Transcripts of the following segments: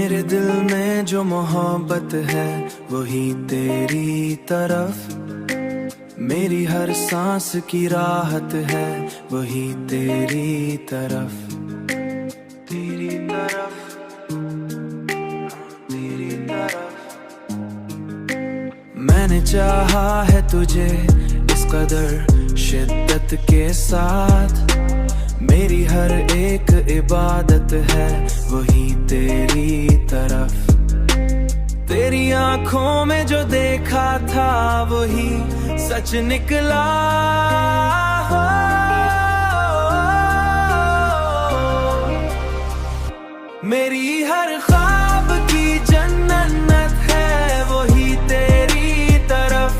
मेरे दिल में जो मोहब्बत है वही तेरी तरफ, मेरी हर सांस की राहत है वही तेरी तरफ, तेरी तरफ, तेरी तरफ। मैंने चाहा है तुझे इस कदर शिद्दत के साथ, मेरी हर एक इबादत है वही तेरी तरफ, तेरी आंखों में जो देखा था वही सच निकला। मेरी हर ख्वाब की जन्नत है वही तेरी तरफ।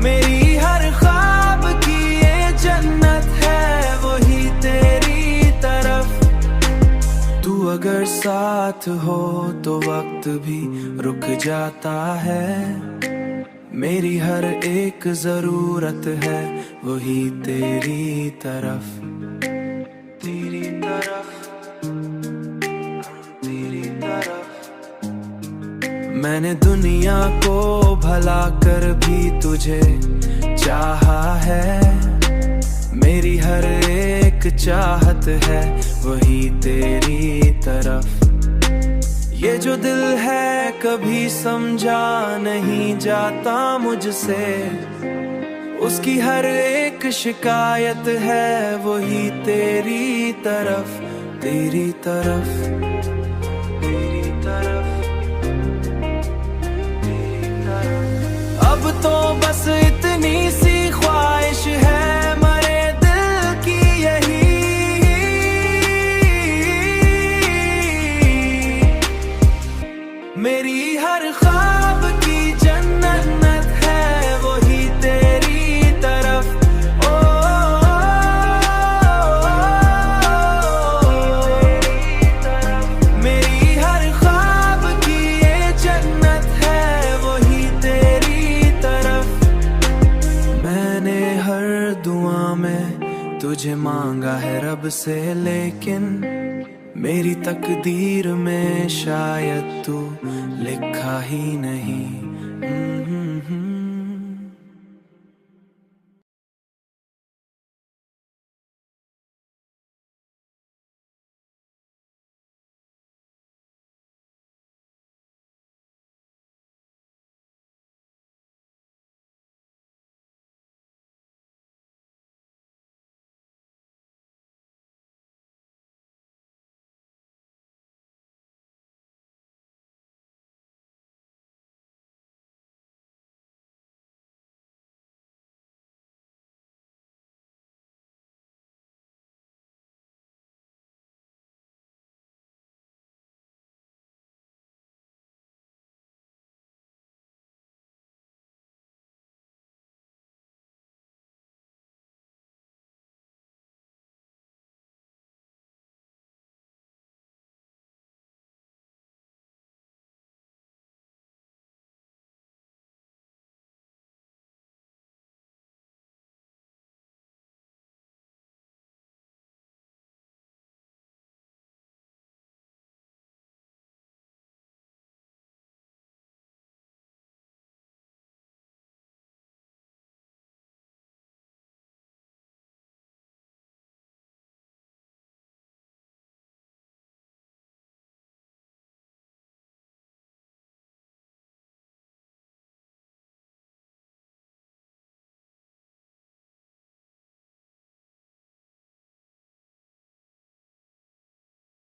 मेरी हर ख्वाब की ये जन्नत है वही तेरी तरफ। तू अगर साथ हो तो वक्त भी रुक जाता है, मेरी हर एक जरूरत है वही तेरी तरफ, तेरी तरफ, तेरी तरफ। मैंने दुनिया को भला कर भी तुझे चाहा है, मेरी हर एक चाहत है वही तेरी तरफ। ये जो दिल है कभी समझा नहीं जाता मुझसे, उसकी हर एक शिकायत है वही तेरी तरफ, तेरी तरफ, तेरी तरफ, तेरी तरफ। अब तो बस इतनी सी ख्वाहिश है मरे दिल की यही, मेरी हर ख्वाब की जन्नत है वही तेरी तरफ। मेरी हर ख्वाब की ये जन्नत है वही तेरी तरफ। मैंने हर दुआ में तुझे मांगा है रब से, लेकिन मेरी तकदीर में शायद तू लिखा ही नहीं।